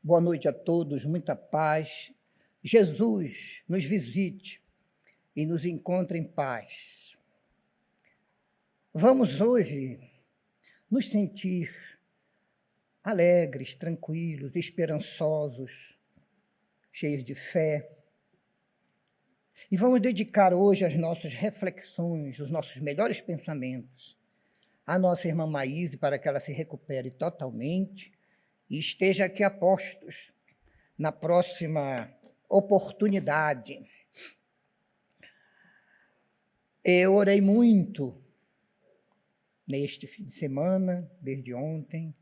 Boa noite a todos, muita paz. Jesus nos visite e nos encontre em paz. Vamos hoje nos sentir alegres, tranquilos, esperançosos, cheios de fé. E vamos dedicar hoje as nossas reflexões, os nossos melhores pensamentos à nossa irmã Maíse, para que ela se recupere totalmente e esteja aqui a postos na próxima oportunidade. Eu orei muito neste fim de semana, desde ontem,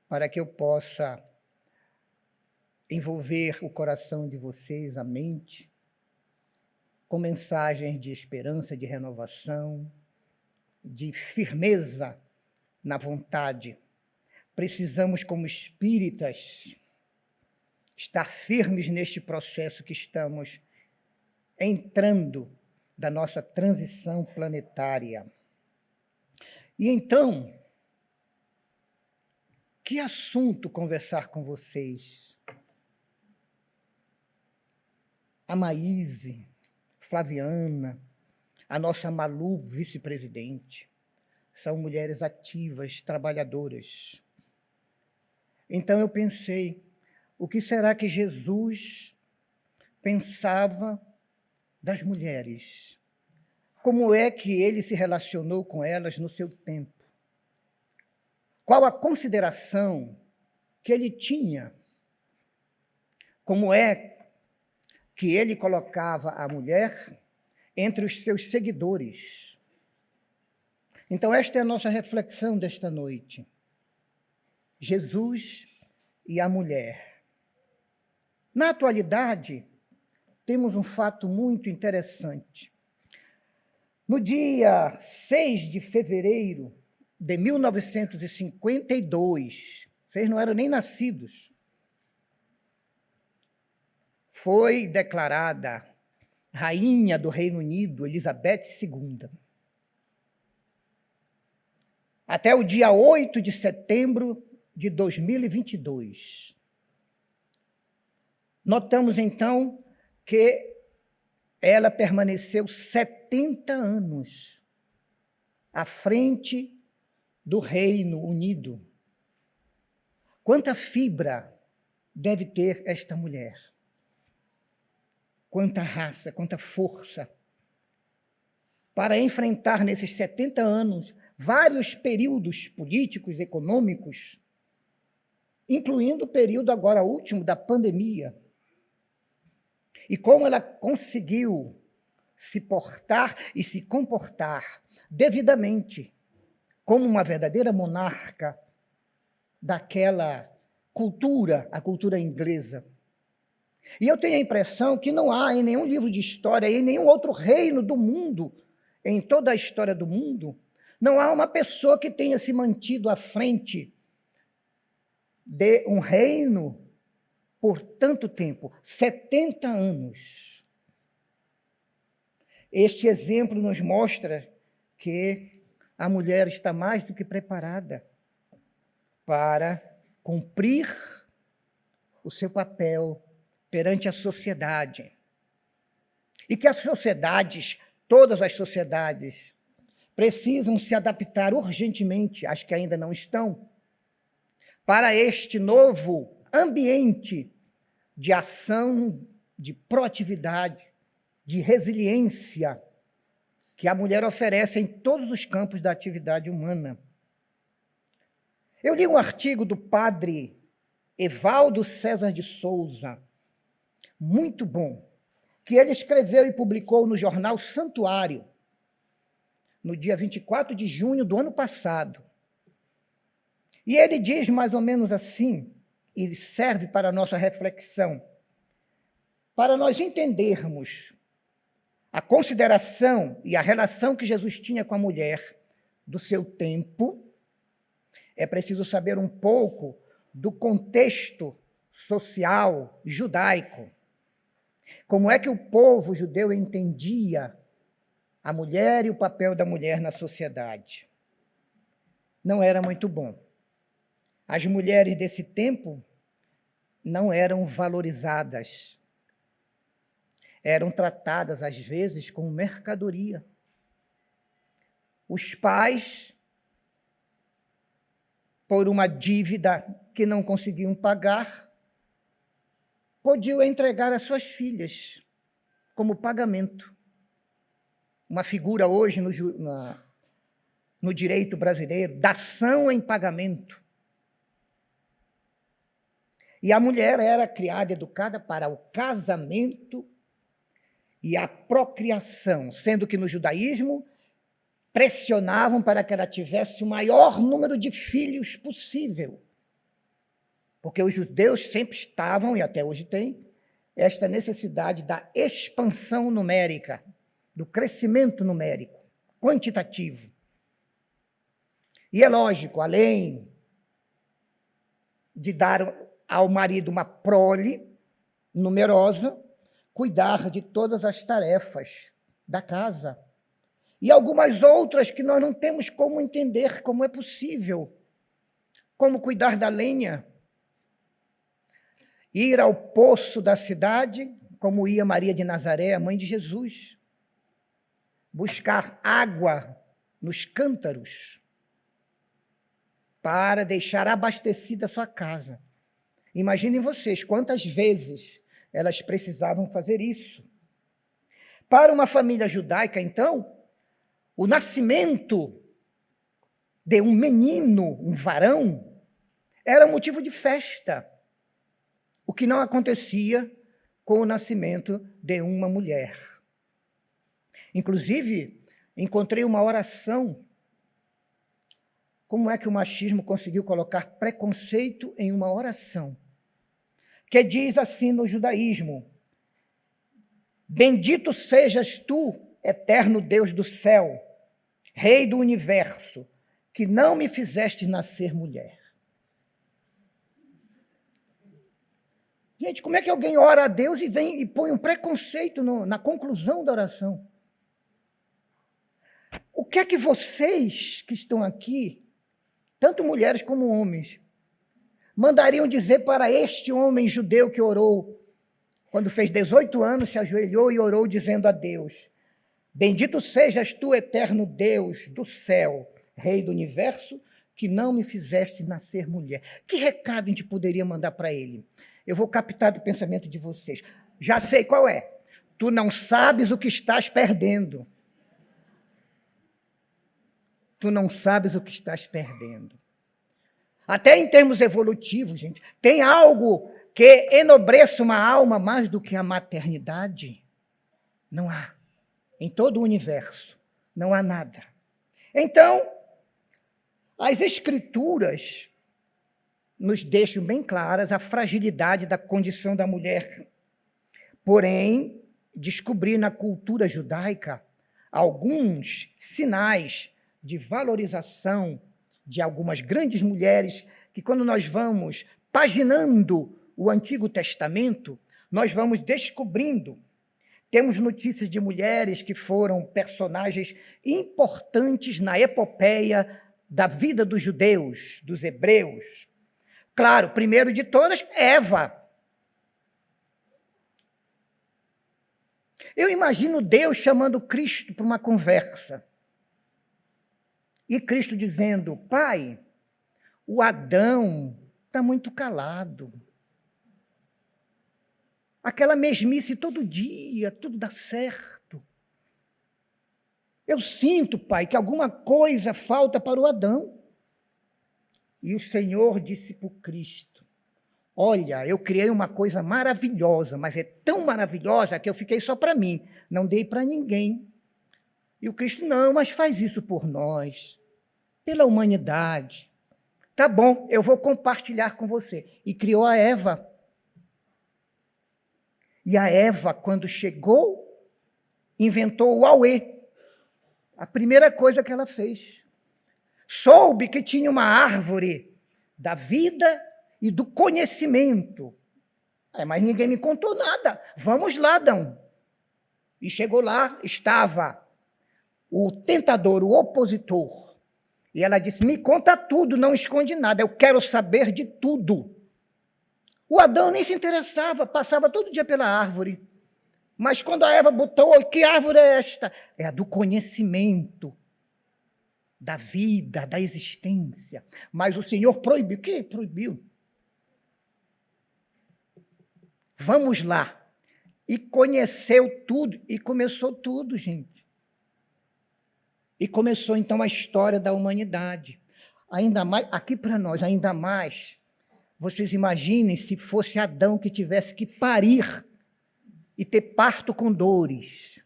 para que eu possa envolver o coração de vocês, a mente, com mensagens de esperança, de renovação, de firmeza na vontade. Precisamos, como espíritas, estar firmes neste processo que estamos entrando da nossa transição planetária. E então, que assunto conversar com vocês? A Maíse, Flaviana, a nossa Malu, vice-presidente, são mulheres ativas, trabalhadoras. Então eu pensei, o que será que Jesus pensava das mulheres? Como é que ele se relacionou com elas no seu tempo? Qual a consideração que ele tinha? Como é que ele colocava a mulher entre os seus seguidores? Então, esta é a nossa reflexão desta noite. Jesus e a mulher. Na atualidade, temos um fato muito interessante. No dia 6 de fevereiro de 1952, vocês não eram nem nascidos, foi declarada rainha do Reino Unido, Elizabeth II. Até o dia 8 de setembro de 2022. Notamos, então, que ela permaneceu 70 anos à frente do Reino Unido. Quanta fibra deve ter esta mulher? Quanta raça, quanta força para enfrentar nesses 70 anos vários períodos políticos, econômicos, incluindo o período agora último da pandemia. E como ela conseguiu se portar e se comportar devidamente como uma verdadeira monarca daquela cultura, a cultura inglesa. E eu tenho a impressão que não há em nenhum livro de história, em nenhum outro reino do mundo, em toda a história do mundo, não há uma pessoa que tenha se mantido à frente de um reino por tanto tempo, 70 anos. Este exemplo nos mostra que a mulher está mais do que preparada para cumprir o seu papel perante a sociedade. E que as sociedades, todas as sociedades, precisam se adaptar urgentemente, as que ainda não estão, para este novo ambiente de ação, de proatividade, de resiliência que a mulher oferece em todos os campos da atividade humana. Eu li um artigo do padre Evaldo César de Souza, muito bom, que ele escreveu e publicou no jornal Santuário, no dia 24 de junho do ano passado. E ele diz mais ou menos assim, e serve para a nossa reflexão, para nós entendermos a consideração e a relação que Jesus tinha com a mulher do seu tempo, é preciso saber um pouco do contexto social judaico. Como é que o povo judeu entendia a mulher e o papel da mulher na sociedade? Não era muito bom. As mulheres desse tempo não eram valorizadas. Eram tratadas, às vezes, como mercadoria. Os pais, por uma dívida que não conseguiam pagar, podiam entregar as suas filhas como pagamento. Uma figura hoje no direito brasileiro, dação em pagamento. E a mulher era criada, educada para o casamento e a procriação, sendo que no judaísmo pressionavam para que ela tivesse o maior número de filhos possível. Porque os judeus sempre estavam, e até hoje têm, esta necessidade da expansão numérica, do crescimento numérico, quantitativo. E é lógico, além de dar ao marido uma prole numerosa, cuidar de todas as tarefas da casa. E algumas outras que nós não temos como entender como é possível. Como cuidar da lenha, ir ao poço da cidade, como ia Maria de Nazaré, a mãe de Jesus, buscar água nos cântaros para deixar abastecida a sua casa. Imaginem vocês quantas vezes elas precisavam fazer isso. Para uma família judaica, então, o nascimento de um menino, um varão, era motivo de festa, o que não acontecia com o nascimento de uma mulher. Inclusive, encontrei uma oração. Como é que o machismo conseguiu colocar preconceito em uma oração? Que diz assim no judaísmo: bendito sejas tu, eterno Deus do céu, Rei do universo, que não me fizeste nascer mulher. Gente, como é que alguém ora a Deus e vem e põe um preconceito na conclusão da oração? O que é que vocês que estão aqui, tanto mulheres como homens, mandariam dizer para este homem judeu que orou, quando fez 18 anos, se ajoelhou e orou dizendo a Deus: bendito sejas tu, eterno Deus do céu, Rei do universo, que não me fizeste nascer mulher. Que recado a gente poderia mandar para ele? Eu vou captar do pensamento de vocês. Já sei qual é. Tu não sabes o que estás perdendo. Tu não sabes o que estás perdendo. Até em termos evolutivos, gente, tem algo que enobreça uma alma mais do que a maternidade? Não há. Em todo o universo, não há nada. Então, as Escrituras nos deixam bem claras a fragilidade da condição da mulher. Porém, descobri na cultura judaica alguns sinais de valorização de algumas grandes mulheres que, quando nós vamos paginando o Antigo Testamento, nós vamos descobrindo. Temos notícias de mulheres que foram personagens importantes na epopeia da vida dos judeus, dos hebreus. Claro, primeiro de todas, Eva. Eu imagino Deus chamando Cristo para uma conversa. E Cristo dizendo: Pai, o Adão está muito calado. Aquela mesmice todo dia, tudo dá certo. Eu sinto, Pai, que alguma coisa falta para o Adão. E o Senhor disse para o Cristo: olha, eu criei uma coisa maravilhosa, mas é tão maravilhosa que eu fiquei só para mim, não dei para ninguém. E o Cristo: não, mas faz isso por nós, pela humanidade. Tá bom, eu vou compartilhar com você. E criou a Eva. E a Eva, quando chegou, inventou o auê. A primeira coisa que ela fez. Soube que tinha uma árvore da vida e do conhecimento. Mas ninguém me contou nada. Vamos lá, Adão. E chegou lá, estava o tentador, o opositor. E ela disse: me conta tudo, não esconde nada, eu quero saber de tudo. O Adão nem se interessava, passava todo dia pela árvore. Mas quando a Eva botou, que árvore é esta? É a do conhecimento, da vida, da existência. Mas o Senhor proibiu. O que proibiu? Vamos lá. E conheceu tudo, e começou tudo, gente. E começou, então, a história da humanidade. Ainda mais, aqui para nós, ainda mais, vocês imaginem se fosse Adão que tivesse que parir e ter parto com dores.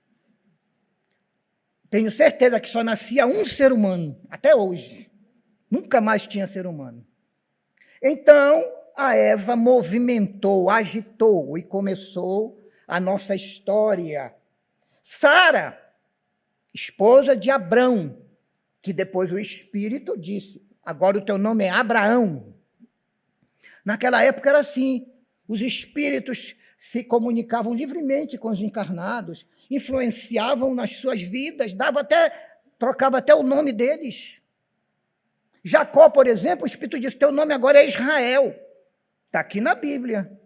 Tenho certeza que só nascia um ser humano, até hoje. Nunca mais tinha ser humano. Então, a Eva movimentou, agitou e começou a nossa história. Sara, esposa de Abrão, que depois o Espírito disse, agora o teu nome é Abraão. Naquela época era assim, os espíritos se comunicavam livremente com os encarnados, influenciavam nas suas vidas, trocava até o nome deles. Jacó, por exemplo, o Espírito disse, teu nome agora é Israel. Está aqui na Bíblia.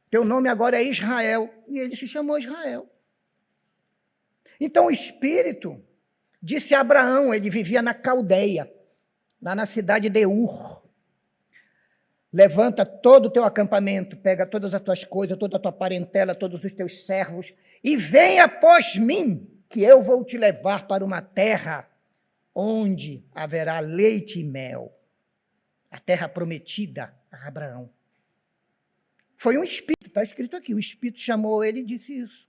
Teu nome agora é Israel. E ele se chamou Israel. Então o Espírito disse a Abraão, ele vivia na Caldeia, lá na cidade de Ur. Levanta todo o teu acampamento, pega todas as tuas coisas, toda a tua parentela, todos os teus servos, e vem após mim, que eu vou te levar para uma terra onde haverá leite e mel. A terra prometida a Abraão. Foi um espírito, está escrito aqui, o Espírito chamou ele e disse isso.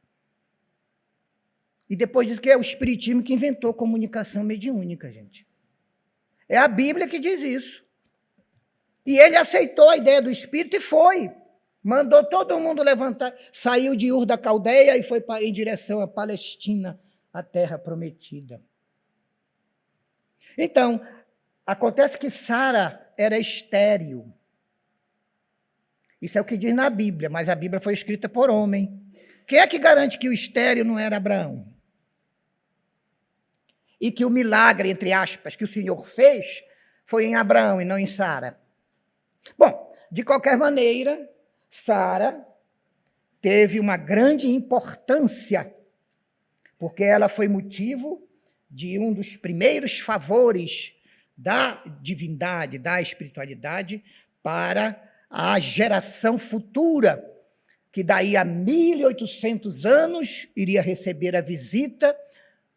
E depois diz que é o Espiritismo que inventou comunicação mediúnica, gente. É a Bíblia que diz isso. E ele aceitou a ideia do Espírito e foi. Mandou todo mundo levantar, saiu de Ur da Caldeia e foi em direção à Palestina, a terra prometida. Então, acontece que Sara era estéril. Isso é o que diz na Bíblia, mas a Bíblia foi escrita por homem. Quem é que garante que o estéril não era Abraão? E que o milagre, entre aspas, que o Senhor fez, foi em Abraão e não em Sara? Bom, de qualquer maneira, Sara teve uma grande importância, porque ela foi motivo de um dos primeiros favores da divindade, da espiritualidade, para a geração futura, que daí a 1800 anos iria receber a visita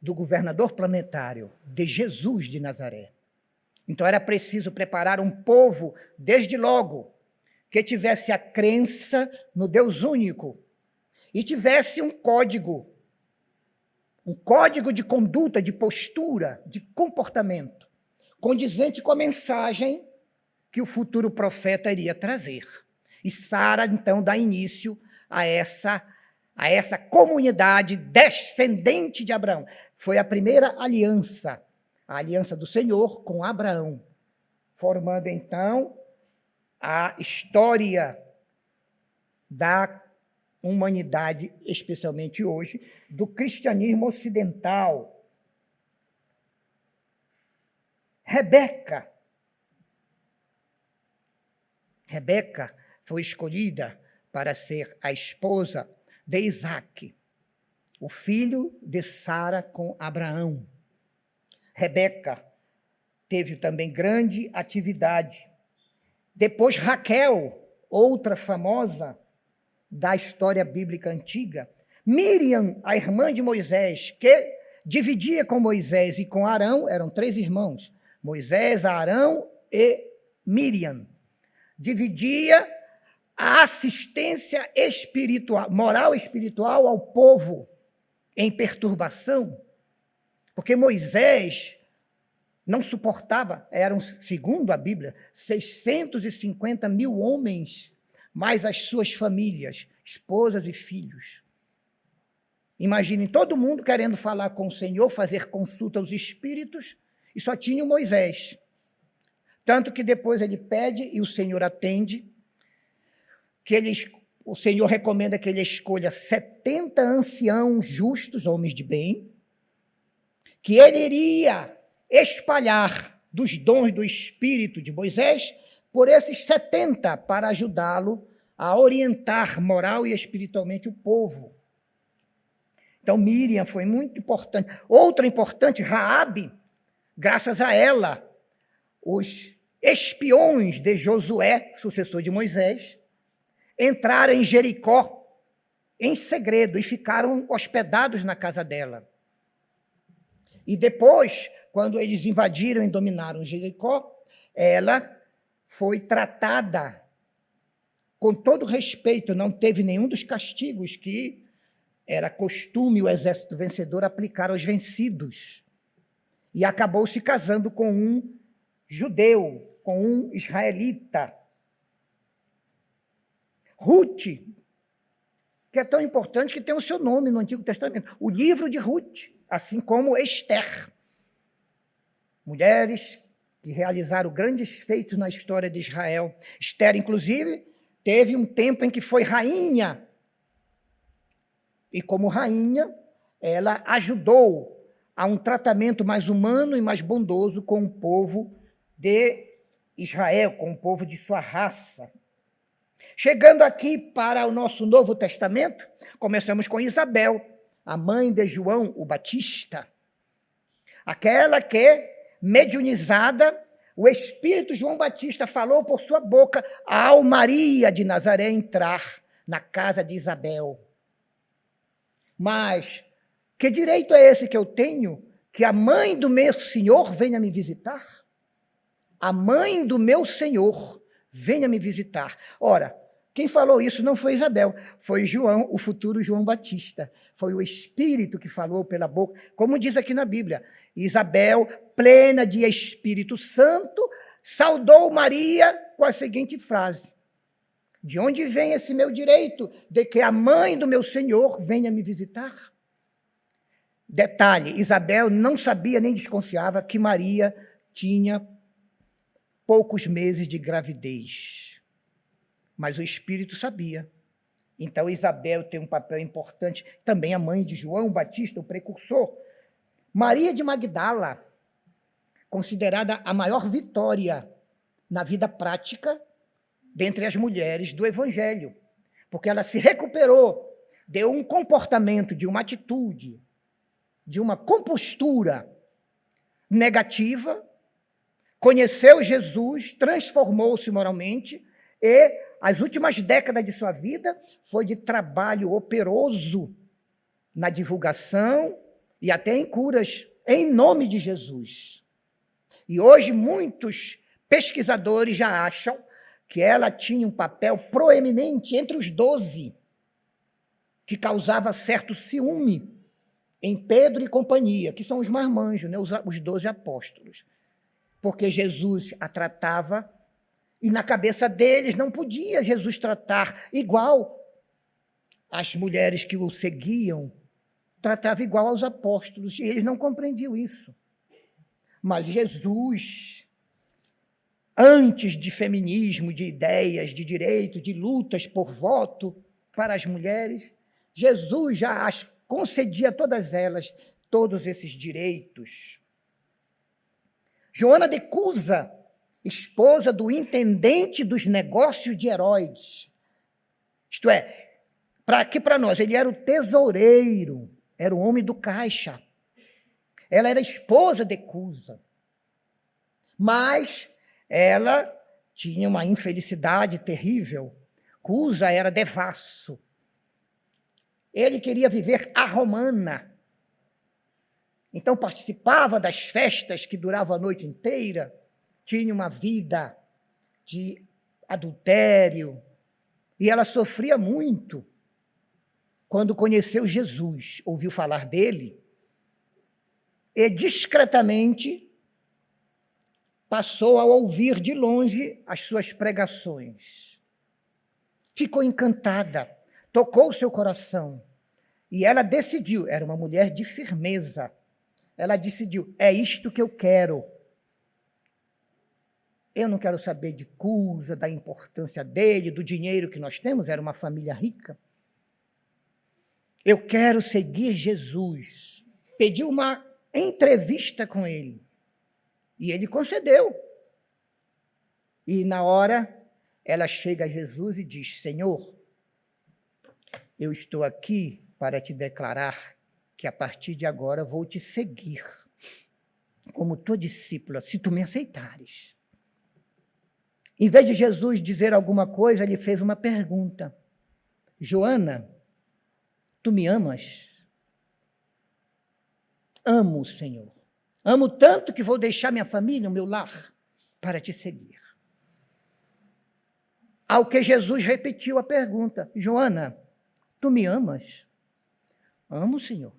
do governador planetário, de Jesus de Nazaré. Então era preciso preparar um povo, desde logo, que tivesse a crença no Deus único e tivesse um código de conduta, de postura, de comportamento, condizente com a mensagem que o futuro profeta iria trazer. E Sara, então, dá início a essa comunidade descendente de Abraão. Foi a primeira aliança, a aliança do Senhor com Abraão, formando, então, a história da humanidade, especialmente hoje, do cristianismo ocidental. Rebeca foi escolhida para ser a esposa de Isaque, o filho de Sara com Abraão. Rebeca teve também grande atividade. Depois Raquel, outra famosa da história bíblica antiga. Miriam, a irmã de Moisés, que dividia com Moisés e com Arão, eram 3 irmãos, Moisés, Arão e Miriam. Dividia a assistência espiritual, moral e espiritual ao povo em perturbação, porque Moisés não suportava, eram, segundo a Bíblia, 650 mil homens, mais as suas famílias, esposas e filhos. Imaginem todo mundo querendo falar com o Senhor, fazer consulta aos espíritos, e só tinha o Moisés. Tanto que depois ele pede, e o Senhor atende, o Senhor recomenda que ele escolha 70 anciãos justos, homens de bem, que ele iria espalhar dos dons do Espírito de Moisés por esses 70 para ajudá-lo a orientar moral e espiritualmente o povo. Então, Míriam foi muito importante. Outra importante, Raabe, graças a ela, os espiões de Josué, sucessor de Moisés, entraram em Jericó em segredo e ficaram hospedados na casa dela. E depois, quando eles invadiram e dominaram Jericó, ela foi tratada com todo respeito, não teve nenhum dos castigos que era costume o exército vencedor aplicar aos vencidos. E acabou se casando com um judeu, com um israelita. Ruth, que é tão importante que tem o seu nome no Antigo Testamento, o livro de Ruth, assim como Esther. Mulheres que realizaram grandes feitos na história de Israel. Esther, inclusive, teve um tempo em que foi rainha. E como rainha, ela ajudou a um tratamento mais humano e mais bondoso com o povo de Israel, com o povo de sua raça. Chegando aqui para o nosso Novo Testamento, começamos com Isabel, a mãe de João o Batista. Aquela que, mediunizada, o Espírito João Batista falou por sua boca ao Maria de Nazaré entrar na casa de Isabel. Mas que direito é esse que eu tenho que a mãe do meu Senhor venha me visitar? A mãe do meu Senhor venha me visitar. Ora, quem falou isso não foi Isabel, foi João, o futuro João Batista. Foi o Espírito que falou pela boca, como diz aqui na Bíblia. Isabel, plena de Espírito Santo, saudou Maria com a seguinte frase: de onde vem esse meu direito de que a mãe do meu Senhor venha me visitar? Detalhe, Isabel não sabia nem desconfiava que Maria tinha poucos meses de gravidez. Mas o Espírito sabia. Então, Isabel tem um papel importante, também a mãe de João Batista, o precursor. Maria de Magdala, considerada a maior vitória na vida prática dentre as mulheres do Evangelho, porque ela se recuperou, deu um comportamento, de uma atitude, de uma compostura negativa, conheceu Jesus, transformou-se moralmente e as últimas décadas de sua vida foi de trabalho operoso na divulgação e até em curas, em nome de Jesus. E hoje muitos pesquisadores já acham que ela tinha um papel proeminente entre os 12, que causava certo ciúme em Pedro e companhia, que são os marmanjos, né, os 12 apóstolos. Porque Jesus a tratava, e na cabeça deles não podia Jesus tratar igual as mulheres que o seguiam, tratava igual aos apóstolos, e eles não compreendiam isso. Mas Jesus, antes de feminismo, de ideias, de direito, de lutas por voto para as mulheres, Jesus já as concedia a todas elas todos esses direitos. Joana de Cusa, esposa do intendente dos negócios de Herodes, isto é, para nós, ele era o tesoureiro, era o homem do caixa. Ela era esposa de Cusa, mas ela tinha uma infelicidade terrível. Cusa era devasso. Ele queria viver a romana. Então participava das festas que duravam a noite inteira, tinha uma vida de adultério, e ela sofria muito. Quando conheceu Jesus, ouviu falar dele, e discretamente passou a ouvir de longe as suas pregações. Ficou encantada, tocou o seu coração, e ela decidiu, era uma mulher de firmeza, ela decidiu, é isto que eu quero. Eu não quero saber de Cusa, da importância dele, do dinheiro que nós temos, era uma família rica. Eu quero seguir Jesus. Pediu uma entrevista com ele. E ele concedeu. E na hora ela chega a Jesus e diz: Senhor, eu estou aqui para te declarar que a partir de agora vou te seguir como tua discípula, se tu me aceitares. Em vez de Jesus dizer alguma coisa, ele fez uma pergunta: Joana, tu me amas? Amo, Senhor. Amo tanto que vou deixar minha família, o meu lar, para te seguir. Ao que Jesus repetiu a pergunta: Joana, tu me amas? Amo, Senhor.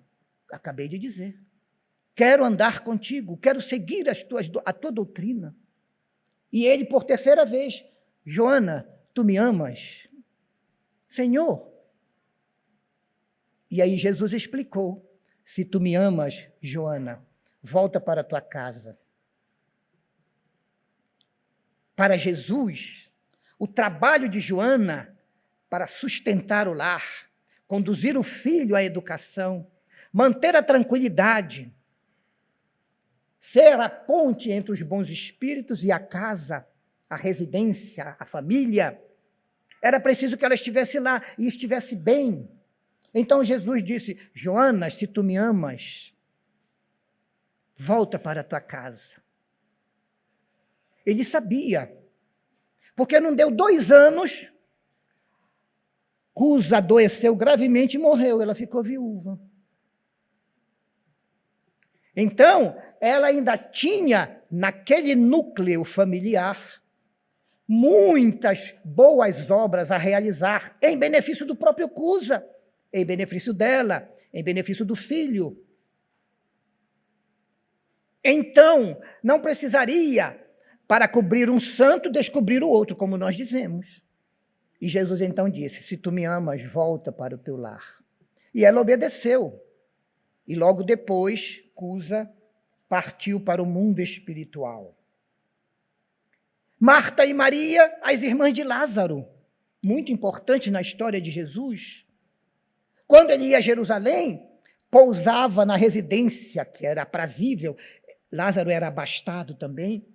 Acabei de dizer. Quero andar contigo, quero seguir a tua doutrina. E ele, por terceira vez: Joana, tu me amas? Senhor. E aí Jesus explicou: se tu me amas, Joana, volta para a tua casa. Para Jesus, o trabalho de Joana para sustentar o lar, conduzir o filho à educação, manter a tranquilidade, ser a ponte entre os bons espíritos e a casa, a residência, a família, era preciso que ela estivesse lá e estivesse bem. Então Jesus disse: Joana, se tu me amas, volta para a tua casa. Ele sabia, porque não deu 2 anos, Cusa adoeceu gravemente e morreu, ela ficou viúva. Então, ela ainda tinha, naquele núcleo familiar, muitas boas obras a realizar, em benefício do próprio Cusa, em benefício dela, em benefício do filho. Então, não precisaria, para cobrir um santo, descobrir o outro, como nós dizemos. E Jesus então disse: se tu me amas, volta para o teu lar. E ela obedeceu. E logo depois, Cusa partiu para o mundo espiritual. Marta e Maria, as irmãs de Lázaro, muito importante na história de Jesus. Quando ele ia a Jerusalém, pousava na residência, que era aprazível. Lázaro era abastado também.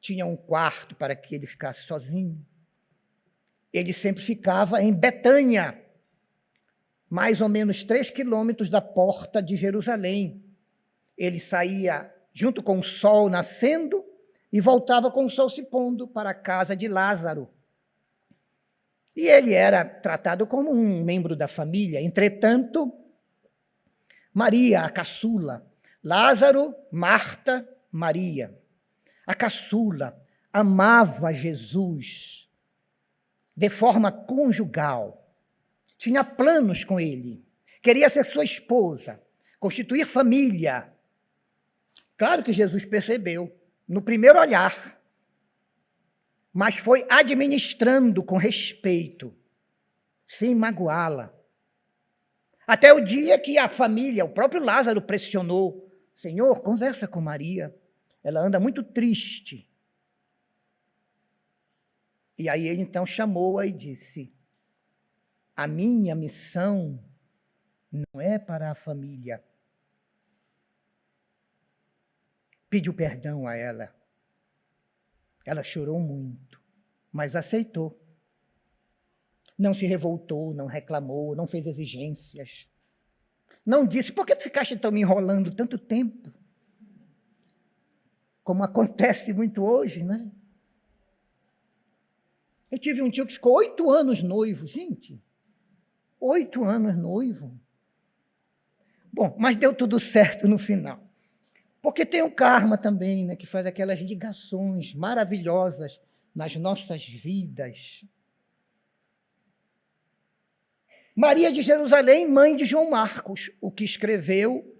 Tinha um quarto para que ele ficasse sozinho. Ele sempre ficava em Betânia, mais ou menos 3 quilômetros da porta de Jerusalém. Ele saía junto com o sol nascendo e voltava com o sol se pondo para a casa de Lázaro. E ele era tratado como um membro da família. Entretanto, Maria, a caçula, Lázaro, Marta, Maria. A caçula amava Jesus de forma conjugal. Tinha planos com ele. Queria ser sua esposa, constituir família. Claro que Jesus percebeu, no primeiro olhar, mas foi administrando com respeito, sem magoá-la. Até o dia que a família, o próprio Lázaro pressionou: Senhor, conversa com Maria, ela anda muito triste. E aí ele então chamou-a e disse: a minha missão não é para a família. Pediu perdão a ela. Ela chorou muito, mas aceitou. Não se revoltou, não reclamou, não fez exigências. Não disse: por que tu ficaste então me enrolando tanto tempo? Como acontece muito hoje, né? Eu tive um tio que ficou 8 anos noivo, gente. 8 anos noivo. Bom, mas deu tudo certo no final. Porque tem o karma também, né, que faz aquelas ligações maravilhosas nas nossas vidas. Maria de Jerusalém, mãe de João Marcos, o que escreveu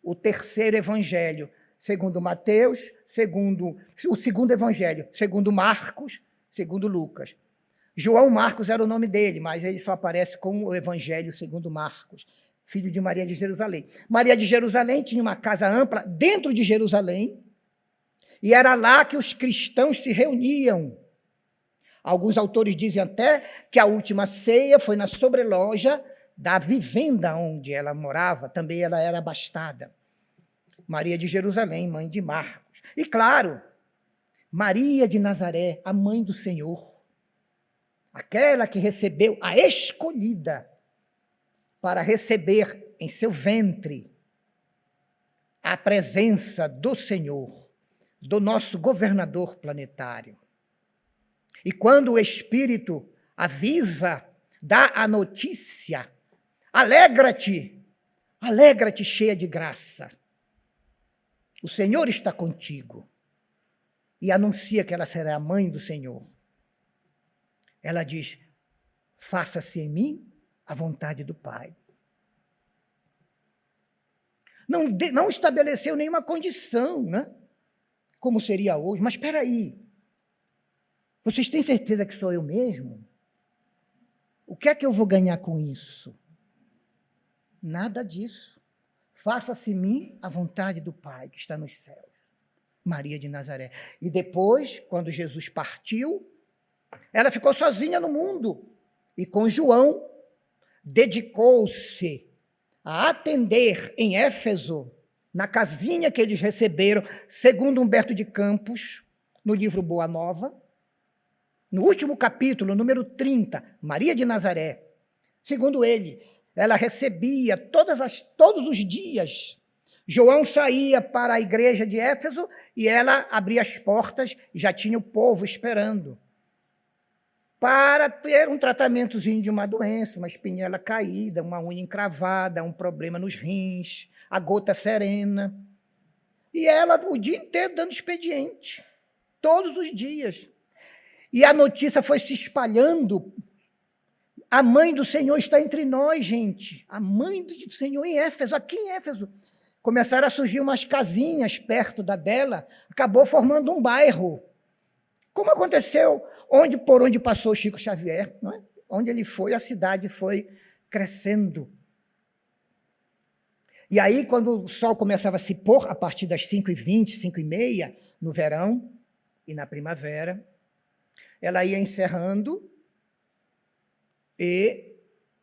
o 3º evangelho, segundo Mateus, o 2º evangelho, segundo Marcos, segundo Lucas. João Marcos era o nome dele, mas ele só aparece como o evangelho segundo Marcos, filho de Maria de Jerusalém. Maria de Jerusalém tinha uma casa ampla dentro de Jerusalém, e era lá que os cristãos se reuniam. Alguns autores dizem até que a última ceia foi na sobreloja da vivenda onde ela morava, também ela era abastada. Maria de Jerusalém, mãe de Marcos. E claro, Maria de Nazaré, a mãe do Senhor, aquela que recebeu, a escolhida, para receber em seu ventre a presença do Senhor, do nosso governador planetário. E quando o Espírito avisa, dá a notícia, alegra-te, alegra-te cheia de graça. O Senhor está contigo. E anuncia que ela será a mãe do Senhor. Ela diz, faça-se em mim a vontade do Pai. Não estabeleceu nenhuma condição, né? Como seria hoje. Mas espera aí, vocês têm certeza que sou eu mesmo? O que é que eu vou ganhar com isso? Nada disso. Faça-se em mim a vontade do Pai que está nos céus. Maria de Nazaré. E depois, quando Jesus partiu, ela ficou sozinha no mundo. E com João, dedicou-se a atender em Éfeso, na casinha que eles receberam, segundo Humberto de Campos, no livro Boa Nova, no último capítulo, número 30, Maria de Nazaré. Segundo ele, ela recebia todos os dias. João saía para a igreja de Éfeso e ela abria as portas e já tinha o povo esperando para ter um tratamentozinho de uma doença, uma espinhela caída, uma unha encravada, um problema nos rins, a gota serena. E ela o dia inteiro dando expediente, todos os dias. E a notícia foi se espalhando. A mãe do Senhor está entre nós, gente. A mãe do Senhor em Éfeso, aqui em Éfeso. Começaram a surgir umas casinhas perto da dela, acabou formando um bairro. Como aconteceu por onde passou Chico Xavier, não é? Onde ele foi, a cidade foi crescendo. E aí, quando o sol começava a se pôr, a partir das 5h20, 5h30, no verão e na primavera, ela ia encerrando e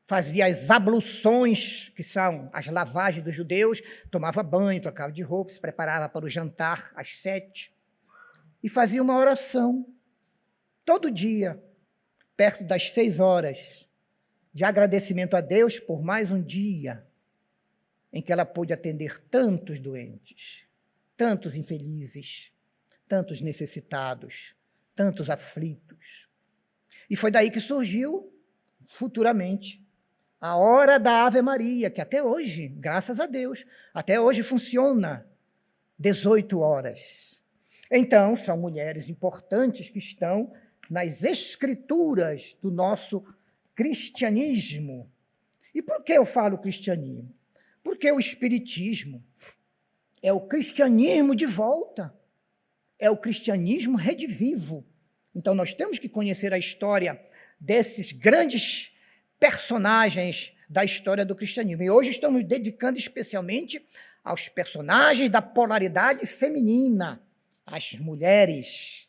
fazia as abluções, que são as lavagens dos judeus, tomava banho, trocava de roupa, se preparava para o jantar às 7h, e fazia uma oração, todo dia, perto das 6h, de agradecimento a Deus por mais um dia em que ela pôde atender tantos doentes, tantos infelizes, tantos necessitados, tantos aflitos. E foi daí que surgiu, futuramente, a hora da Ave Maria, que até hoje, graças a Deus, até hoje funciona 18 horas. Então, são mulheres importantes que estão nas escrituras do nosso cristianismo. E por que eu falo cristianismo? Porque o espiritismo é o cristianismo de volta, é o cristianismo redivivo. Então, nós temos que conhecer a história desses grandes personagens da história do cristianismo. E hoje estamos dedicando especialmente aos personagens da polaridade feminina, às mulheres.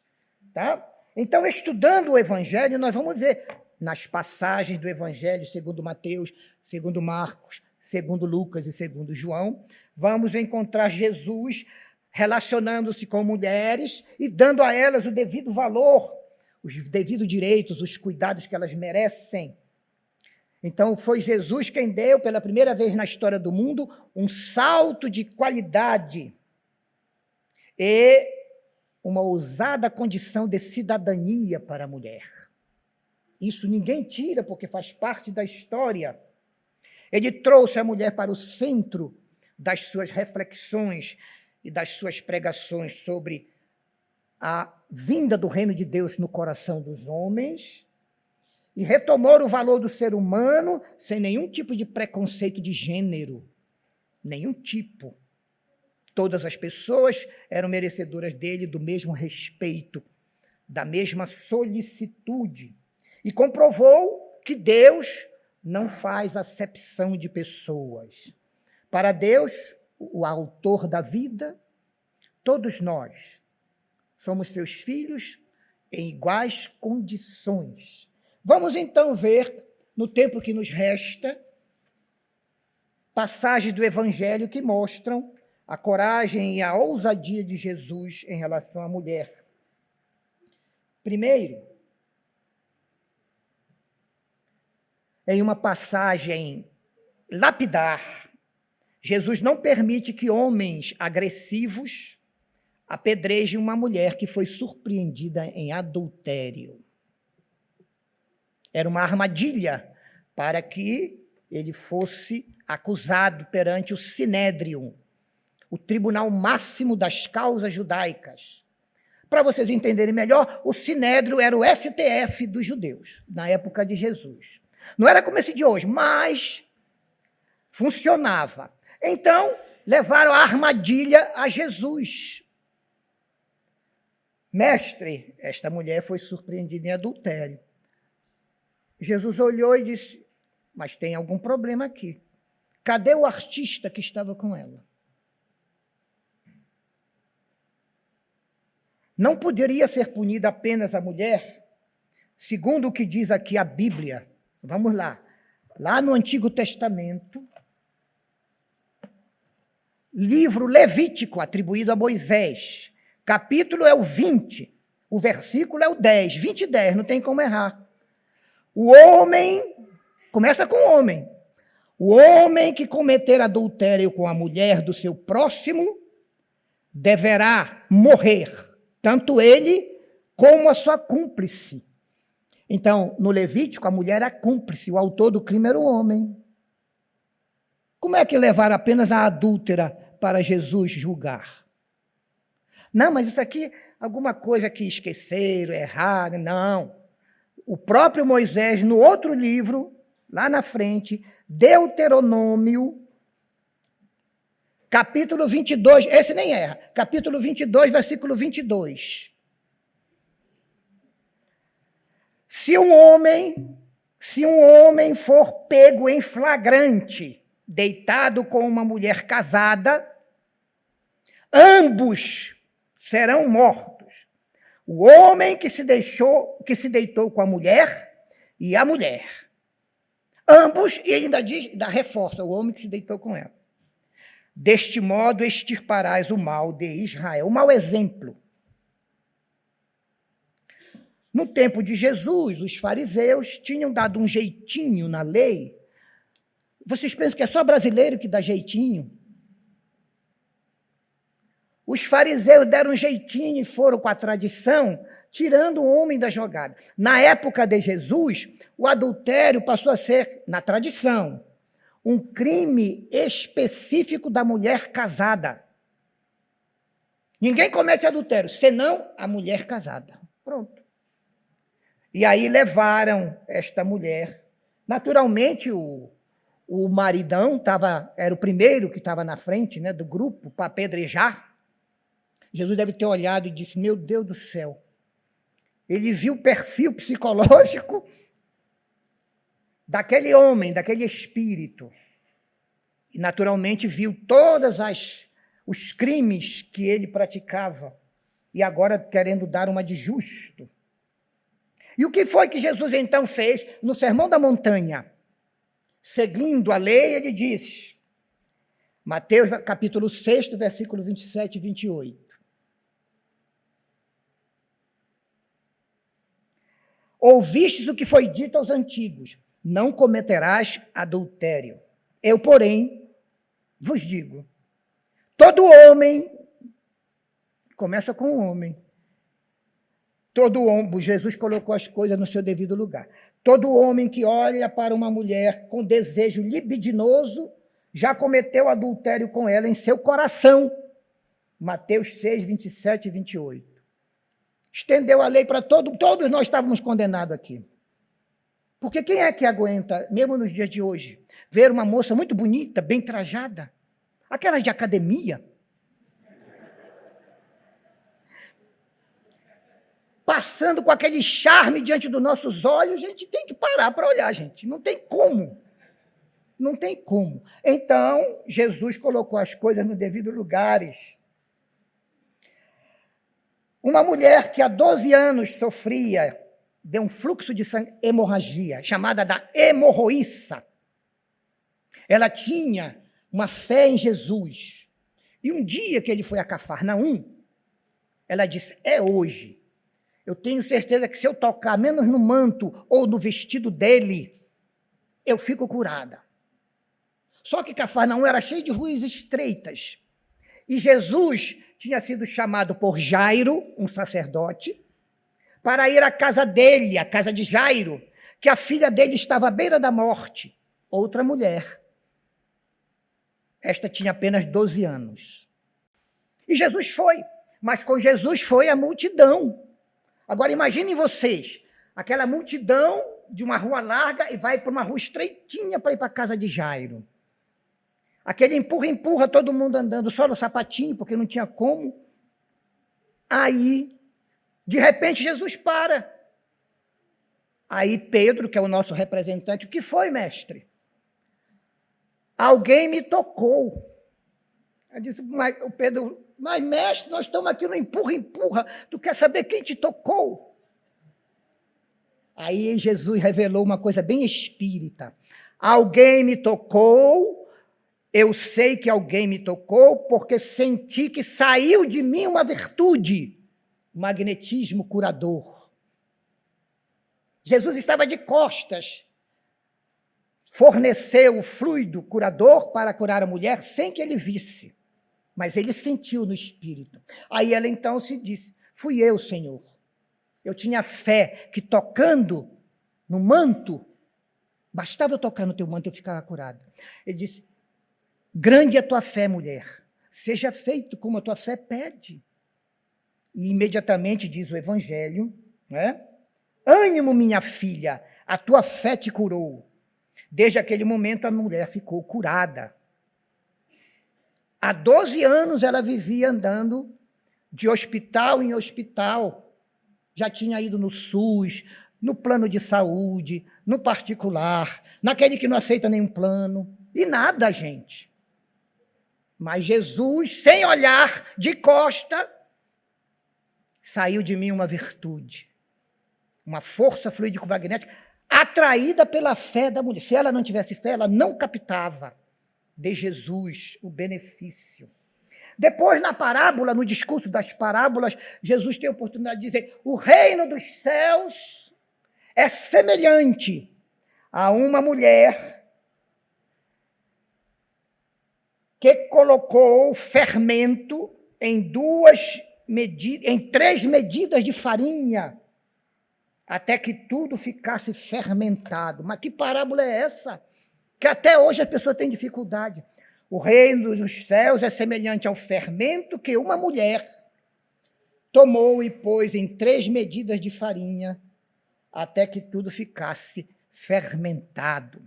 Tá? Então, estudando o Evangelho, nós vamos ver nas passagens do Evangelho, segundo Mateus, segundo Marcos, segundo Lucas e segundo João, vamos encontrar Jesus relacionando-se com mulheres e dando a elas o devido valor, os devidos direitos, os cuidados que elas merecem. Então, foi Jesus quem deu, pela primeira vez na história do mundo, um salto de qualidade e uma ousada condição de cidadania para a mulher. Isso ninguém tira, porque faz parte da história. Ele trouxe a mulher para o centro das suas reflexões e das suas pregações sobre a vinda do reino de Deus no coração dos homens e retomou o valor do ser humano sem nenhum tipo de preconceito de gênero, nenhum tipo. Todas as pessoas eram merecedoras dele do mesmo respeito, da mesma solicitude. E comprovou que Deus não faz acepção de pessoas. Para Deus, o autor da vida, todos nós somos seus filhos em iguais condições. Vamos então ver, no tempo que nos resta, passagens do Evangelho que mostram a coragem e a ousadia de Jesus em relação à mulher. Primeiro, em uma passagem lapidar, Jesus não permite que homens agressivos apedrejem uma mulher que foi surpreendida em adultério. Era uma armadilha para que ele fosse acusado perante o Sinédrio, o tribunal máximo das causas judaicas. Para vocês entenderem melhor, o Sinédrio era o STF dos judeus, na época de Jesus. Não era como esse de hoje, mas funcionava. Então, levaram a armadilha a Jesus. Mestre, esta mulher foi surpreendida em adultério. Jesus olhou e disse, mas tem algum problema aqui. Cadê o artista que estava com ela? Não poderia ser punida apenas a mulher, segundo o que diz aqui a Bíblia. Vamos lá. Lá no Antigo Testamento, livro Levítico, atribuído a Moisés. Capítulo é o 20, o versículo é o 10. 20 e 10, não tem como errar. O homem, começa com o homem. O homem que cometer adultério com a mulher do seu próximo deverá morrer, tanto ele como a sua cúmplice. Então, no Levítico, a mulher é cúmplice, o autor do crime era o homem. Como é que levaram apenas a adúltera para Jesus julgar? Não, mas isso aqui, alguma coisa que esqueceram, erraram, não. O próprio Moisés, no outro livro, lá na frente, Deuteronômio, capítulo 22, esse nem erra, capítulo 22, versículo 22. Se um homem for pego em flagrante, deitado com uma mulher casada, ambos serão mortos. O homem que se deitou com a mulher e a mulher. Ambos, e ainda reforça, o homem que se deitou com ela. Deste modo extirparás o mal de Israel. Um mau exemplo. No tempo de Jesus, os fariseus tinham dado um jeitinho na lei. Vocês pensam que é só brasileiro que dá jeitinho? Os fariseus deram um jeitinho e foram com a tradição, tirando o homem da jogada. Na época de Jesus, o adultério passou a ser, na tradição, um crime específico da mulher casada. Ninguém comete adultério, senão a mulher casada. Pronto. E aí levaram esta mulher. Naturalmente, o maridão era o primeiro que estava na frente, né, do grupo para apedrejar. Jesus deve ter olhado e disse, meu Deus do céu. Ele viu o perfil psicológico daquele homem, daquele espírito. E naturalmente viu todos os crimes que ele praticava. E agora querendo dar uma de justo. E o que foi que Jesus então fez no Sermão da Montanha? Seguindo a lei, ele disse, Mateus capítulo 6, versículo 27 e 28. Ouvistes o que foi dito aos antigos, não cometerás adultério. Eu, porém, vos digo, todo homem, começa com o homem, todo homem, Jesus colocou as coisas no seu devido lugar. Todo homem que olha para uma mulher com desejo libidinoso, já cometeu adultério com ela em seu coração. Mateus 6, 27 e 28. Estendeu a lei para todos nós estávamos condenados aqui. Porque quem é que aguenta, mesmo nos dias de hoje, ver uma moça muito bonita, bem trajada, aquelas de academia, passando com aquele charme diante dos nossos olhos, a gente tem que parar para olhar, gente. Não tem como. Não tem como. Então, Jesus colocou as coisas no devido lugares. Uma mulher que há 12 anos sofria de um fluxo de sangue, hemorragia, chamada da hemorroíça. Ela tinha uma fé em Jesus. E um dia que ele foi a Cafarnaum, ela disse, é hoje. eu tenho certeza que se eu tocar menos no manto ou no vestido dele, eu fico curada. Só que Cafarnaum era cheio de ruas estreitas. E Jesus tinha sido chamado por Jairo, um sacerdote, para ir à casa dele, à casa de Jairo, que a filha dele estava à beira da morte. Outra mulher. Esta tinha apenas 12 anos. E Jesus foi. Mas com Jesus foi a multidão. Agora imaginem vocês, aquela multidão de uma rua larga e vai para uma rua estreitinha para ir para a casa de Jairo. Aquele empurra, todo mundo andando só no sapatinho, porque não tinha como. Aí, de repente, Jesus para. Aí Pedro, que é o nosso representante, o que foi, mestre? Alguém me tocou. Eu disse, mas o Pedro, mas mestre, nós estamos aqui no empurra. Tu quer saber quem te tocou? Aí Jesus revelou uma coisa bem espírita. Alguém me tocou, eu sei que alguém me tocou, porque senti que saiu de mim uma virtude, magnetismo curador. Jesus estava de costas, forneceu o fluido curador para curar a mulher sem que ele visse, mas ele sentiu no espírito. Aí ela então se disse, fui eu, Senhor. Eu tinha fé que tocando no manto, bastava eu tocar no teu manto, eu ficava curada. Ele disse, grande é a tua fé, mulher, seja feito como a tua fé pede. E imediatamente diz o Evangelho, né? Ânimo, minha filha, a tua fé te curou. Desde aquele momento a mulher ficou curada. Há 12 anos ela vivia andando de hospital em hospital. Já tinha ido no SUS, no plano de saúde, no particular, naquele que não aceita nenhum plano. E nada, gente. Mas Jesus, sem olhar, de costa, saiu de mim uma virtude, uma força fluídico-magnética, atraída pela fé da mulher. Se ela não tivesse fé, ela não captava de Jesus o benefício. Depois, na parábola, no discurso das parábolas, Jesus tem a oportunidade de dizer, o reino dos céus é semelhante a uma mulher que colocou fermento em 3 medidas de farinha, até que tudo ficasse fermentado. Mas que parábola é essa? Que até hoje a pessoa tem dificuldade. O reino dos céus é semelhante ao fermento que uma mulher tomou e pôs em 3 medidas de farinha, até que tudo ficasse fermentado.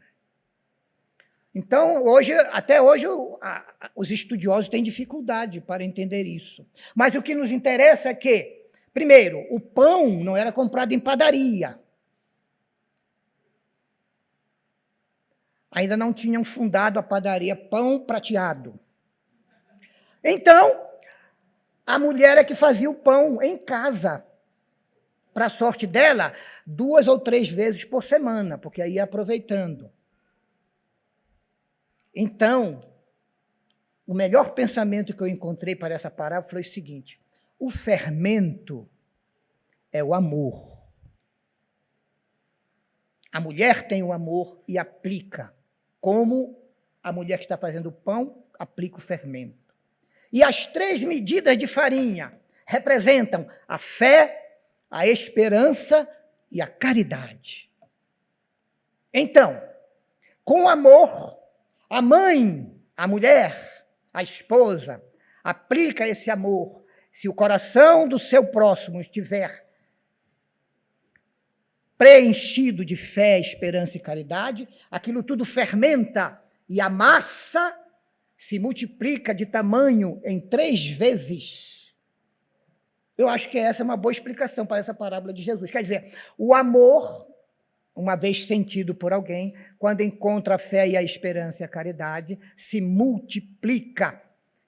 Então, até hoje, os estudiosos têm dificuldade para entender isso. Mas o que nos interessa é que, primeiro, o pão não era comprado em padaria. Ainda não tinham fundado a padaria Pão Prateado. Então, a mulher é que fazia o pão em casa. Para a sorte dela, 2 ou 3 vezes por semana, porque aí ia aproveitando. Então, o melhor pensamento que eu encontrei para essa parábola foi o seguinte, o fermento é o amor. A mulher tem o amor e aplica, como a mulher que está fazendo o pão aplica o fermento. E as 3 medidas de farinha representam a fé, a esperança e a caridade. Então, com amor, a mãe, a mulher, a esposa, aplica esse amor. Se o coração do seu próximo estiver preenchido de fé, esperança e caridade, aquilo tudo fermenta e a massa se multiplica de tamanho em 3 vezes. Eu acho que essa é uma boa explicação para essa parábola de Jesus. Quer dizer, o amor, uma vez sentido por alguém, quando encontra a fé e a esperança e a caridade, se multiplica,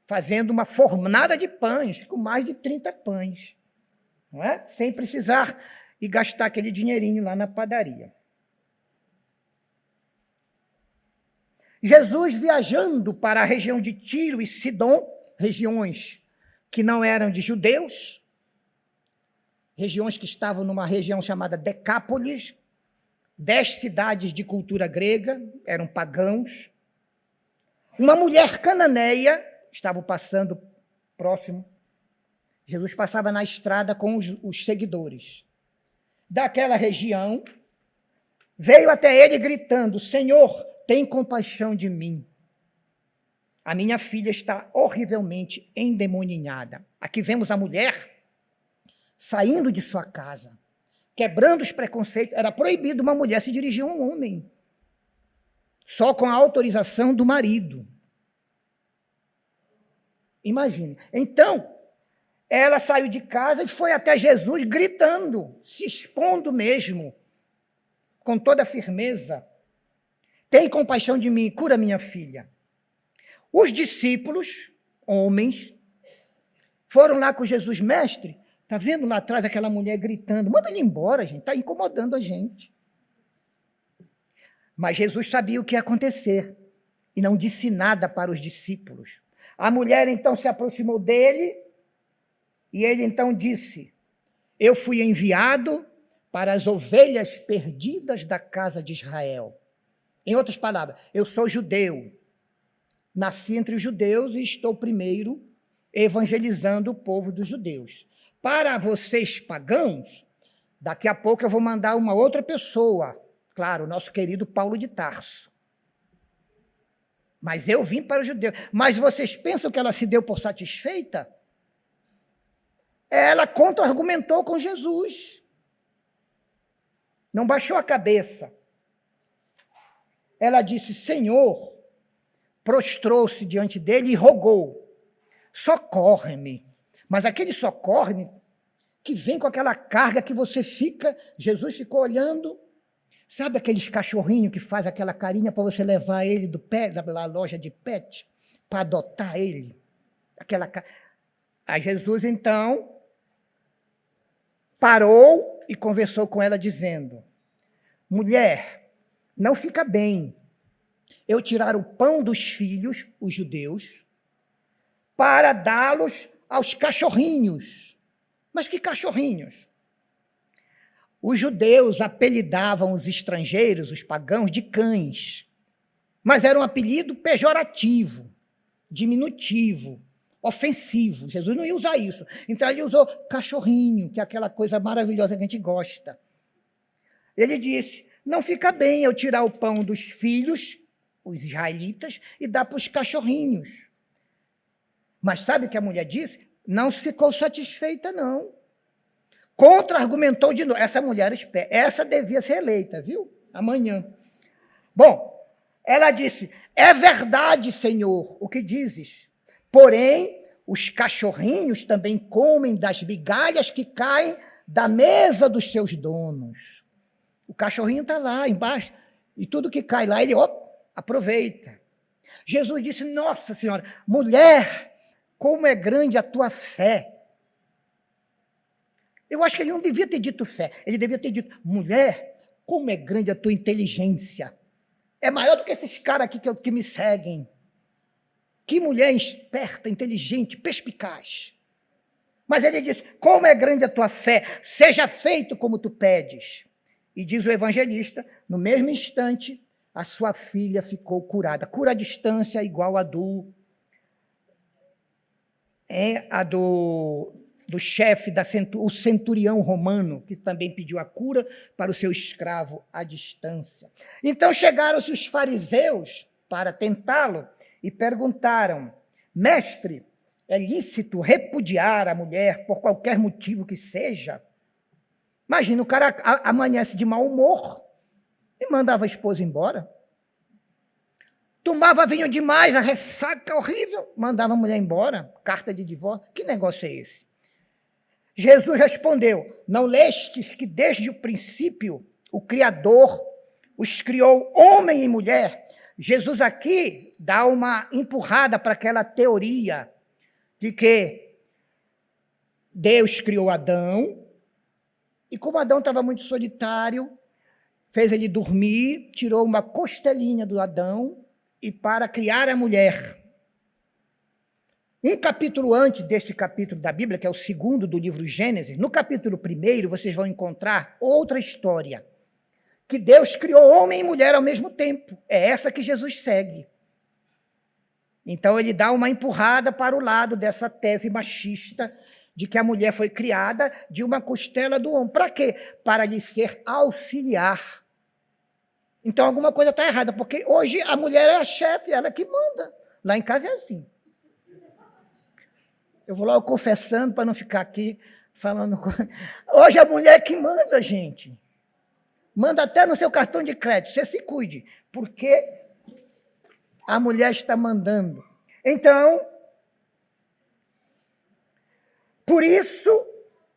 fazendo uma fornada de pães, com mais de 30 pães, não é? Sem precisar ir gastar aquele dinheirinho lá na padaria. Jesus, viajando para a região de Tiro e Sidom, regiões que não eram de judeus, regiões que estavam numa região chamada Decápolis, 10 cidades de cultura grega, eram pagãos. Uma mulher cananeia estava passando próximo. Jesus passava na estrada com os seguidores daquela região, veio até ele gritando: Senhor, tem compaixão de mim. A minha filha está horrivelmente endemoninhada. Aqui vemos a mulher saindo de sua casa, quebrando os preconceitos. Era proibido uma mulher se dirigir a um homem, só com a autorização do marido. Imagine. Então, ela saiu de casa e foi até Jesus gritando, se expondo mesmo, com toda a firmeza: tem compaixão de mim, cura minha filha. Os discípulos, homens, foram lá com Jesus: mestre, está vendo lá atrás aquela mulher gritando? Manda ele embora, gente, está incomodando a gente. Mas Jesus sabia o que ia acontecer e não disse nada para os discípulos. A mulher então se aproximou dele e ele então disse: eu fui enviado para as ovelhas perdidas da casa de Israel. Em outras palavras, eu sou judeu, nasci entre os judeus e estou primeiro evangelizando o povo dos judeus. Para vocês pagãos, daqui a pouco eu vou mandar uma outra pessoa, claro, o nosso querido Paulo de Tarso. Mas eu vim para os judeus. Mas vocês pensam que ela se deu por satisfeita? Ela contra-argumentou com Jesus. Não baixou a cabeça. Ela disse: Senhor, prostrou-se diante dele e rogou: socorre-me. Mas aquele socorre-me que vem com aquela carga que você fica... Jesus ficou olhando. Sabe aqueles cachorrinhos que faz aquela carinha para você levar ele do pé, da loja de pet, para adotar ele? Aí Jesus, então, parou e conversou com ela, dizendo: mulher, não fica bem eu tirar o pão dos filhos, os judeus, para dá-los aos cachorrinhos. Mas que cachorrinhos? Os judeus apelidavam os estrangeiros, os pagãos, de cães. Mas era um apelido pejorativo, diminutivo, ofensivo. Jesus não ia usar isso. Então ele usou cachorrinho, que é aquela coisa maravilhosa que a gente gosta. Ele disse: não fica bem eu tirar o pão dos filhos, os israelitas, e dar para os cachorrinhos. Mas sabe o que a mulher disse? Não ficou satisfeita, não. Contra-argumentou de novo. Essa mulher, essa devia ser eleita, viu? Amanhã. Bom, ela disse: é verdade, Senhor, o que dizes. Porém, os cachorrinhos também comem das migalhas que caem da mesa dos seus donos. O cachorrinho está lá embaixo, e tudo que cai lá, ele aproveita. Jesus disse: nossa senhora, mulher, como é grande a tua fé. Eu acho que ele não devia ter dito fé, ele devia ter dito: mulher, como é grande a tua inteligência. É maior do que esses caras aqui que me seguem. Que mulher esperta, inteligente, perspicaz. Mas ele disse: como é grande a tua fé, seja feito como tu pedes. E diz o evangelista: no mesmo instante, a sua filha ficou curada. Cura à distância igual a do chefe, o centurião romano, que também pediu a cura para o seu escravo à distância. Então chegaram-se os fariseus para tentá-lo e perguntaram: mestre, é lícito repudiar a mulher por qualquer motivo que seja? Imagina, o cara amanhece de mau humor e mandava a esposa embora. Tomava vinho demais, a ressaca horrível, mandava a mulher embora, carta de divórcio. Que negócio é esse? Jesus respondeu: não lestes que desde o princípio o Criador os criou homem e mulher? Jesus aqui dá uma empurrada para aquela teoria de que Deus criou Adão, e como Adão estava muito solitário, fez ele dormir, tirou uma costelinha do Adão, e para criar a mulher. Um capítulo antes deste capítulo da Bíblia, que é o segundo do livro Gênesis, no capítulo 1, vocês vão encontrar outra história, que Deus criou homem e mulher ao mesmo tempo. É essa que Jesus segue. Então, ele dá uma empurrada para o lado dessa tese machista de que a mulher foi criada de uma costela do homem. Para quê? Para lhe ser auxiliar. Então, alguma coisa está errada, porque hoje a mulher é a chefe, ela que manda. Lá em casa é assim. Eu vou logo confessando para não ficar aqui falando. Hoje a mulher que manda, gente. Manda até no seu cartão de crédito. Você se cuide, porque a mulher está mandando. Então, por isso,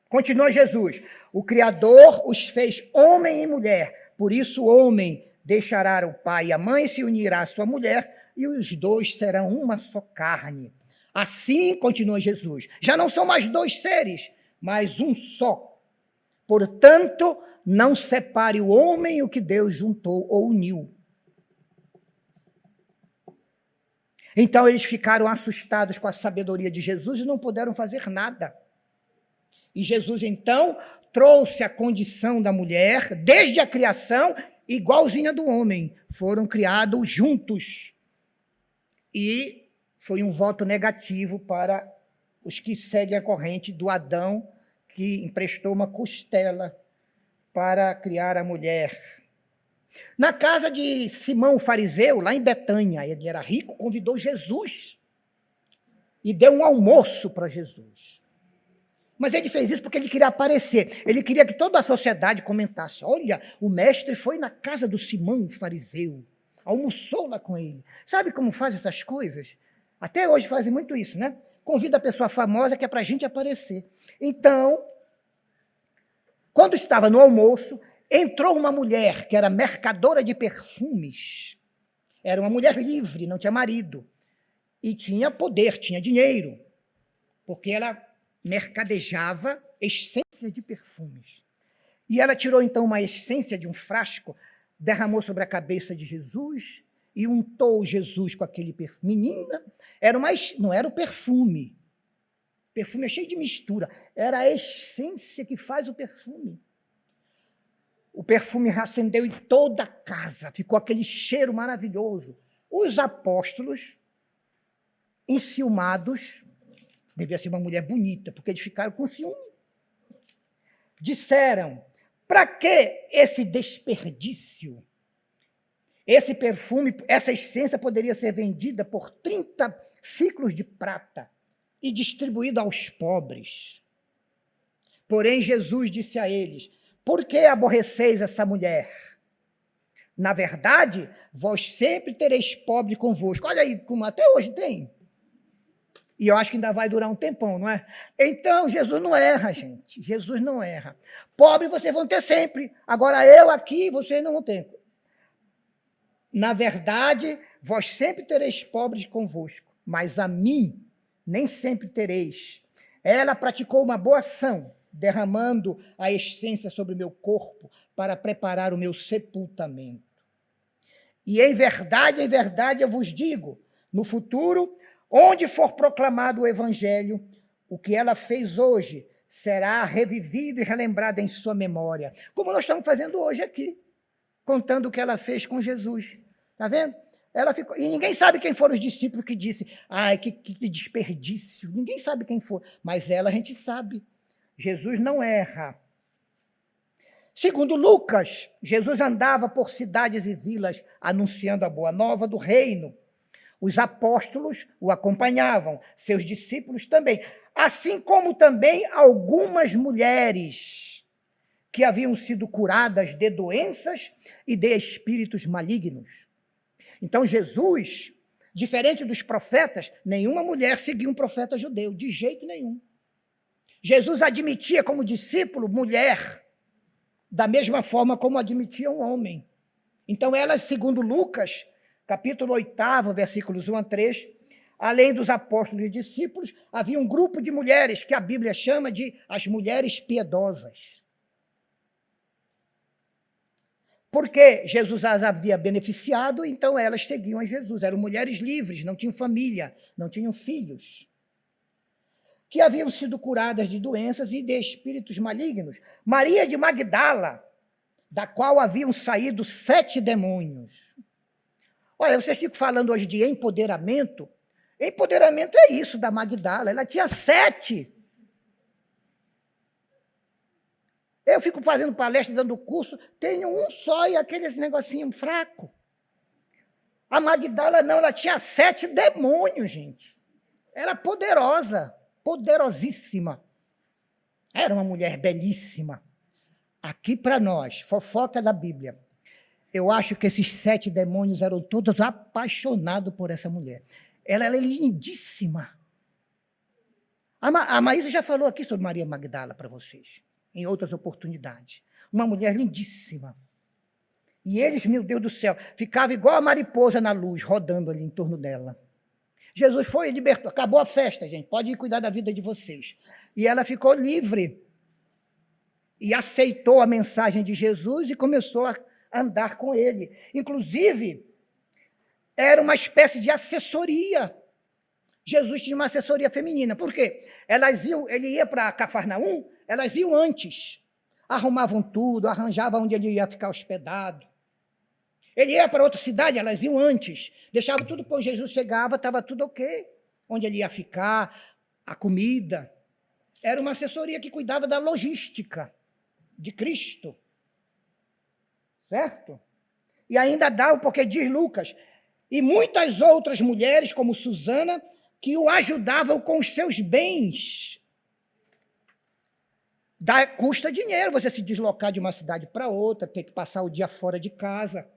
continua Jesus, o Criador os fez homem e mulher. Por isso o homem deixará o pai e a mãe e se unirá à sua mulher, e os dois serão uma só carne. Assim, continua Jesus, já não são mais dois seres, mas um só. Portanto, não separe o homem o que Deus juntou ou uniu. Então, eles ficaram assustados com a sabedoria de Jesus e não puderam fazer nada. E Jesus, então, trouxe a condição da mulher, desde a criação, igualzinha do homem. Foram criados juntos. E foi um voto negativo para os que seguem a corrente do Adão, que emprestou uma costela para criar a mulher. Na casa de Simão o fariseu, lá em Betânia, ele era rico, convidou Jesus e deu um almoço para Jesus. Mas ele fez isso porque ele queria aparecer. Ele queria que toda a sociedade comentasse: olha, o mestre foi na casa do Simão o fariseu, almoçou lá com ele. Sabe como faz essas coisas? Até hoje fazem muito isso, né? Convida a pessoa famosa que é para a gente aparecer. Então, quando estava no almoço, entrou uma mulher que era mercadora de perfumes. Era uma mulher livre, não tinha marido. E tinha poder, tinha dinheiro. Porque ela mercadejava essência de perfumes. E ela tirou, então, uma essência de um frasco, derramou sobre a cabeça de Jesus e untou Jesus com aquele perfume. Menina, não era o perfume. O perfume é cheio de mistura. Era a essência que faz o perfume. O perfume acendeu em toda a casa, ficou aquele cheiro maravilhoso. Os apóstolos, enciumados, devia ser uma mulher bonita, porque eles ficaram com ciúme. Disseram: para que esse desperdício? Esse perfume, essa essência poderia ser vendida por 30 ciclos de prata e distribuída aos pobres. Porém, Jesus disse a eles: por que aborreceis essa mulher? Na verdade, vós sempre tereis pobre convosco. Olha aí, como até hoje tem. E eu acho que ainda vai durar um tempão, não é? Então, Jesus não erra, gente. Jesus não erra. Pobre vocês vão ter sempre. Agora, eu aqui, vocês não vão ter. Na verdade, vós sempre tereis pobres convosco, mas a mim nem sempre tereis. Ela praticou uma boa ação, derramando a essência sobre o meu corpo para preparar o meu sepultamento. E em verdade, eu vos digo, no futuro, onde for proclamado o evangelho, o que ela fez hoje será revivido e relembrado em sua memória, como nós estamos fazendo hoje aqui, contando o que ela fez com Jesus. Está vendo? Ela ficou, e ninguém sabe quem foram os discípulos que disse: ai, que desperdício. Ninguém sabe quem foi, mas ela a gente sabe. Jesus não erra. Segundo Lucas, Jesus andava por cidades e vilas anunciando a boa nova do reino. Os apóstolos o acompanhavam, seus discípulos também, assim como também algumas mulheres que haviam sido curadas de doenças e de espíritos malignos. Então, Jesus, diferente dos profetas, nenhuma mulher seguia um profeta judeu, de jeito nenhum. Jesus admitia como discípulo mulher, da mesma forma como admitia um homem. Então, elas, segundo Lucas, capítulo 8, versículos 1 a 3, além dos apóstolos e discípulos, havia um grupo de mulheres que a Bíblia chama de as mulheres piedosas. Porque Jesus as havia beneficiado, então elas seguiam a Jesus. Eram mulheres livres, não tinham família, não tinham filhos. que haviam sido curadas de doenças e de espíritos malignos. Maria de Magdala, da qual haviam saído 7 demônios. Olha, vocês ficam falando hoje de empoderamento. Empoderamento é isso da Magdala. Ela tinha 7. Eu fico fazendo palestra, dando curso, tenho um só e aqueles negocinho fraco. A Magdala não, ela tinha 7 demônios, gente. Era poderosa, poderosíssima. Era uma mulher belíssima. Aqui para nós, fofoca da Bíblia, eu acho que esses 7 demônios eram todos apaixonados por essa mulher. Ela era lindíssima. A Maísa já falou aqui sobre Maria Magdala para vocês, em outras oportunidades. Uma mulher lindíssima. E eles, meu Deus do céu, ficavam igual a mariposa na luz, rodando ali em torno dela. Jesus foi e libertou. Acabou a festa, gente. Pode ir cuidar da vida de vocês. E ela ficou livre. E aceitou a mensagem de Jesus e começou a andar com ele. Inclusive, era uma espécie de assessoria. Jesus tinha uma assessoria feminina. Por quê? Ele ia para Cafarnaum, elas iam antes. Arrumavam tudo, arranjavam onde ele ia ficar hospedado. Ele ia para outra cidade, elas iam antes. Deixavam tudo quando Jesus chegava, estava tudo ok. Onde ele ia ficar, a comida. Era uma assessoria que cuidava da logística de Cristo. Certo? E ainda dá, porque diz Lucas, e muitas outras mulheres, como Susana, que o ajudavam com os seus bens. Custa dinheiro você se deslocar de uma cidade para outra, ter que passar o dia fora de casa.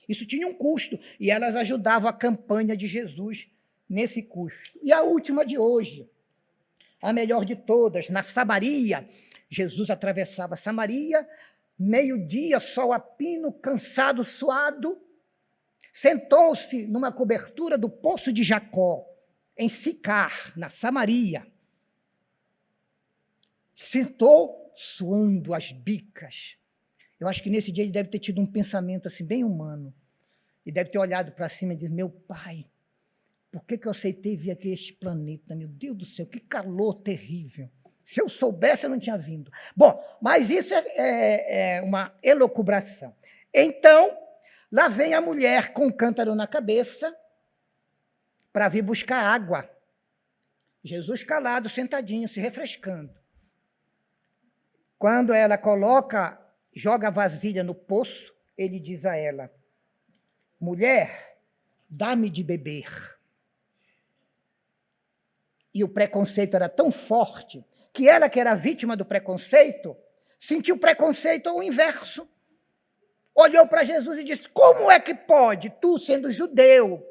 Isso tinha um custo, e elas ajudavam a campanha de Jesus nesse custo. E a última de hoje, a melhor de todas, na Samaria. Jesus atravessava Samaria, meio-dia, sol a pino, cansado, suado, sentou-se numa cobertura do poço de Jacó, em Sicar, na Samaria. Sentou suando as bicas. Eu acho que nesse dia ele deve ter tido um pensamento assim bem humano. E deve ter olhado para cima e dito, meu pai, por que eu aceitei vir aqui a este planeta? Meu Deus do céu, que calor terrível. Se eu soubesse, eu não tinha vindo. Bom, mas isso é uma elucubração. Então, lá vem a mulher com um cântaro na cabeça para vir buscar água. Jesus calado, sentadinho, se refrescando. Quando ela joga a vasilha no poço, ele diz a ela, mulher, dá-me de beber. E o preconceito era tão forte que ela, que era vítima do preconceito, sentiu preconceito ao inverso. Olhou para Jesus e disse, como é que pode, tu sendo judeu,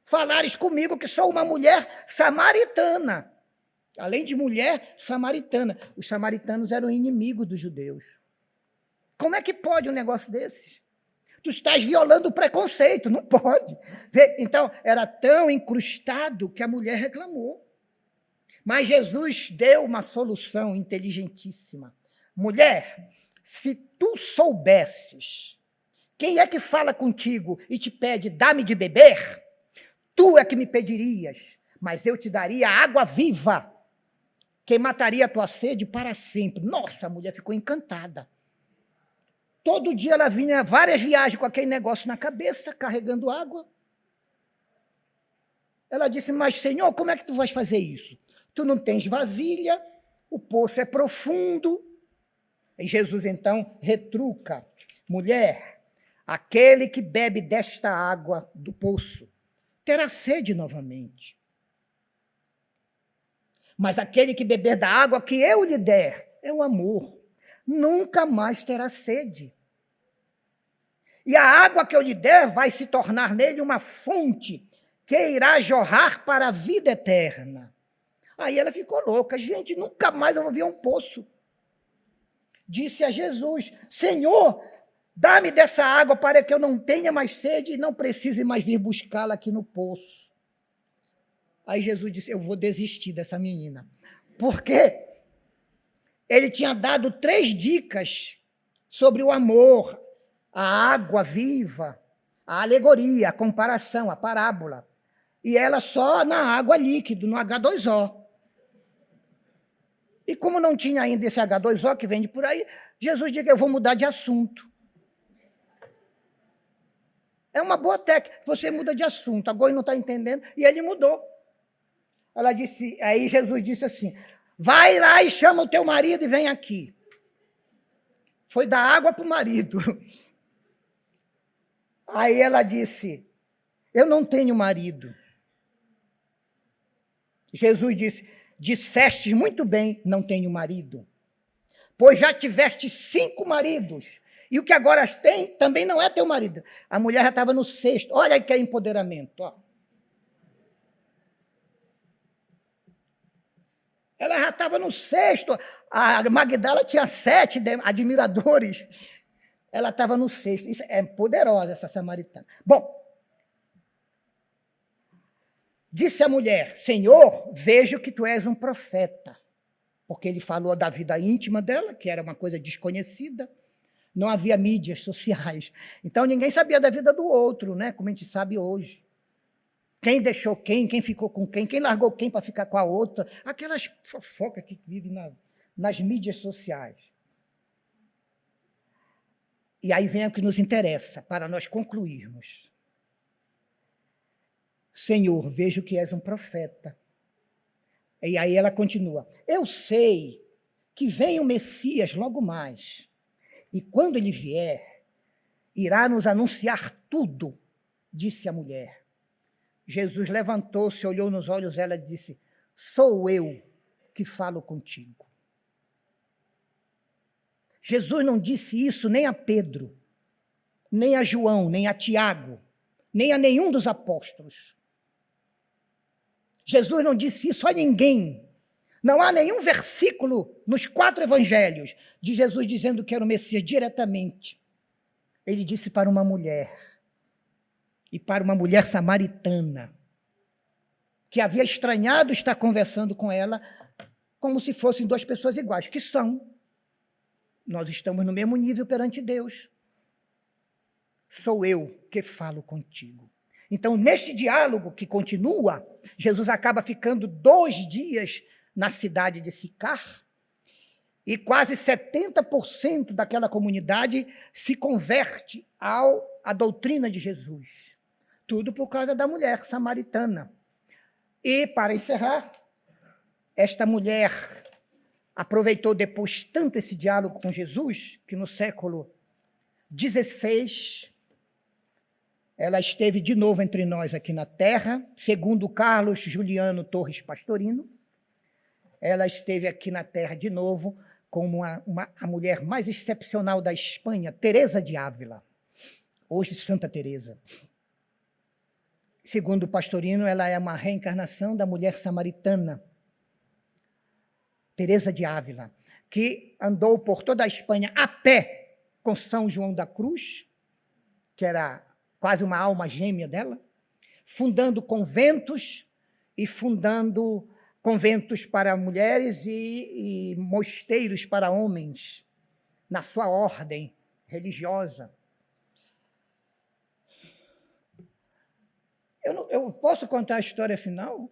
falares comigo que sou uma mulher samaritana? Além de mulher, samaritana. Os samaritanos eram inimigos dos judeus. Como é que pode um negócio desses? Tu estás violando o preconceito, não pode. Então, era tão incrustado que a mulher reclamou. Mas Jesus deu uma solução inteligentíssima. Mulher, se tu soubesses quem é que fala contigo e te pede, dá-me de beber, tu é que me pedirias, mas eu te daria água viva, que mataria a tua sede para sempre. Nossa, a mulher ficou encantada. Todo dia ela vinha várias viagens com aquele negócio na cabeça, carregando água. Ela disse, mas Senhor, como é que tu vais fazer isso? Tu não tens vasilha, o poço é profundo. E Jesus, então, retruca. Mulher, aquele que bebe desta água do poço terá sede novamente. Mas aquele que beber da água que eu lhe der, é o amor, nunca mais terá sede. E a água que eu lhe der vai se tornar nele uma fonte que irá jorrar para a vida eterna. Aí ela ficou louca. Gente, nunca mais eu vou ver um poço. Disse a Jesus, Senhor, dá-me dessa água para que eu não tenha mais sede e não precise mais vir buscá-la aqui no poço. Aí Jesus disse, eu vou desistir dessa menina. Porque ele tinha dado 3 dicas sobre o amor, a água viva, a alegoria, a comparação, a parábola. E ela só na água líquida, no H2O. E como não tinha ainda esse H2O que vende por aí, Jesus disse que eu vou mudar de assunto. É uma boa técnica, você muda de assunto, agora ele não está entendendo, e ele mudou. Ela disse, aí Jesus disse assim, vai lá e chama o teu marido e vem aqui. Foi dar água para o marido. Aí ela disse, eu não tenho marido. Jesus disse, disseste muito bem, não tenho marido. Pois já tiveste 5 maridos. E o que agora tem também não é teu marido. A mulher já estava no 6º. Olha aí que é empoderamento. Ó. Ela já estava no 6º. A Magdala tinha 7 admiradores. Ela estava no 6º. Isso é poderosa, essa samaritana. Bom, disse a mulher, Senhor, vejo que tu és um profeta. Porque ele falou da vida íntima dela, que era uma coisa desconhecida. Não havia mídias sociais. Então, ninguém sabia da vida do outro, né? Como a gente sabe hoje. Quem deixou quem ficou com quem largou quem para ficar com a outra. Aquelas fofocas que vivem nas mídias sociais. E aí vem o que nos interessa, para nós concluirmos. Senhor, vejo que és um profeta. E aí ela continua. Eu sei que vem o Messias logo mais. E quando ele vier, irá nos anunciar tudo, disse a mulher. Jesus levantou-se, olhou nos olhos dela e disse, sou eu que falo contigo. Jesus não disse isso nem a Pedro, nem a João, nem a Tiago, nem a nenhum dos apóstolos. Jesus não disse isso a ninguém. Não há nenhum versículo nos 4 evangelhos de Jesus dizendo que era o Messias diretamente. Ele disse para uma mulher, e para uma mulher samaritana, que havia estranhado estar conversando com ela, como se fossem 2 pessoas iguais, que são. Nós estamos no mesmo nível perante Deus. Sou eu que falo contigo. Então, neste diálogo que continua, Jesus acaba ficando 2 dias na cidade de Sicar, e quase 70% daquela comunidade se converte à doutrina de Jesus. Tudo por causa da mulher samaritana. E, para encerrar, esta mulher aproveitou depois tanto esse diálogo com Jesus, que no século XVI, ela esteve de novo entre nós aqui na Terra, segundo Carlos Juliano Torres Pastorino. Ela esteve aqui na Terra de novo como a mulher mais excepcional da Espanha, Teresa de Ávila, hoje Santa Teresa. Segundo Pastorino, ela é uma reencarnação da mulher samaritana, Teresa de Ávila, que andou por toda a Espanha a pé com São João da Cruz, que era quase uma alma gêmea dela, fundando conventos e fundando conventos para mulheres e mosteiros para homens, na sua ordem religiosa. Eu posso contar a história final?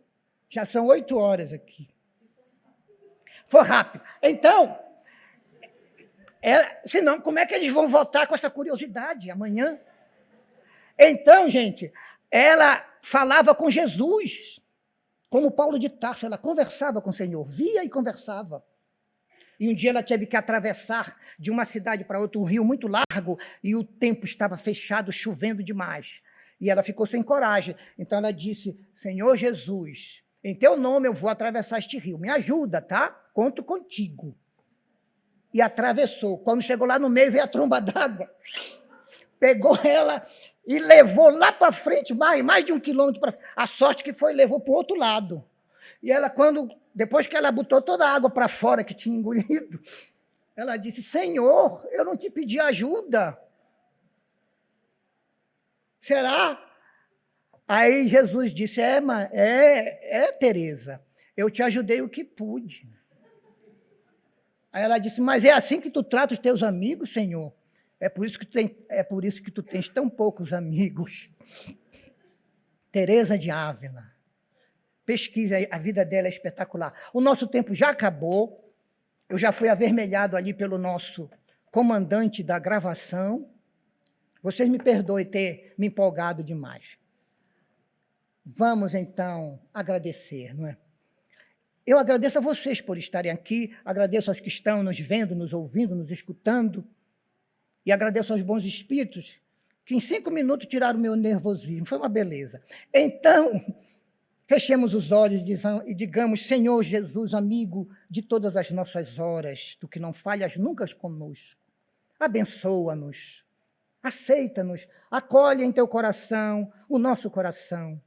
Já são 8 horas aqui. Foi rápido. Então, senão, como é que eles vão votar com essa curiosidade amanhã? Então, gente, ela falava com Jesus, como Paulo de Tarso, ela conversava com o Senhor, via e conversava. E um dia ela teve que atravessar de uma cidade para outra, um rio muito largo, e o tempo estava fechado, chovendo demais. E ela ficou sem coragem. Então ela disse, Senhor Jesus, em teu nome eu vou atravessar este rio, me ajuda, tá? Conto contigo. E atravessou. Quando chegou lá no meio, veio a tromba d'água. Pegou ela e levou lá para frente, mais de 1 quilômetro para frente. A sorte que foi, levou para o outro lado. E ela, depois que ela botou toda a água para fora que tinha engolido, ela disse, Senhor, eu não te pedi ajuda. Será? Aí Jesus disse, Teresa, eu te ajudei o que pude. Aí ela disse, mas é assim que tu trata os teus amigos, Senhor? É por isso que tu tens tão poucos amigos. Teresa de Ávila. Pesquisa, a vida dela é espetacular. O nosso tempo já acabou. Eu já fui avermelhado ali pelo nosso comandante da gravação. Vocês me perdoem ter me empolgado demais. Vamos, então, agradecer, não é? Eu agradeço a vocês por estarem aqui, agradeço aos que estão nos vendo, nos ouvindo, nos escutando, e agradeço aos bons espíritos que em 5 minutos tiraram o meu nervosismo. Foi uma beleza. Então, fechemos os olhos e digamos: Senhor Jesus, amigo de todas as nossas horas, tu que não falhas nunca conosco, abençoa-nos, aceita-nos, acolhe em teu coração o nosso coração.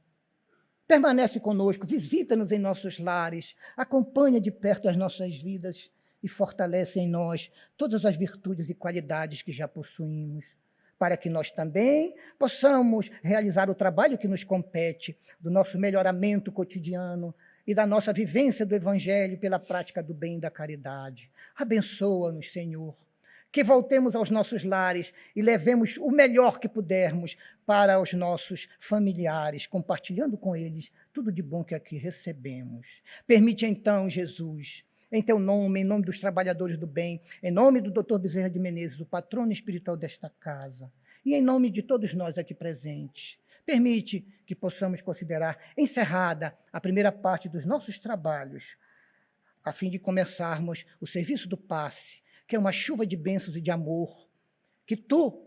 Permanece conosco, visita-nos em nossos lares, acompanha de perto as nossas vidas e fortalece em nós todas as virtudes e qualidades que já possuímos, para que nós também possamos realizar o trabalho que nos compete, do nosso melhoramento cotidiano e da nossa vivência do Evangelho pela prática do bem e da caridade. Abençoa-nos, Senhor. Que voltemos aos nossos lares e levemos o melhor que pudermos para os nossos familiares, compartilhando com eles tudo de bom que aqui recebemos. Permite então, Jesus, em teu nome, em nome dos trabalhadores do bem, em nome do Dr. Bezerra de Menezes, o patrono espiritual desta casa, e em nome de todos nós aqui presentes, permite que possamos considerar encerrada a primeira parte dos nossos trabalhos, a fim de começarmos o serviço do passe, que é uma chuva de bênçãos e de amor, que tu,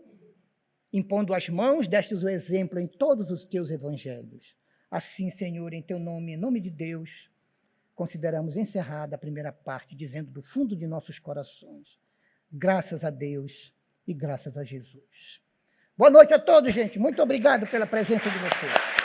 impondo as mãos, destes o exemplo em todos os teus evangelhos. Assim, Senhor, em teu nome, em nome de Deus, consideramos encerrada a primeira parte, dizendo do fundo de nossos corações: graças a Deus e graças a Jesus. Boa noite a todos, gente. Muito obrigado pela presença de vocês.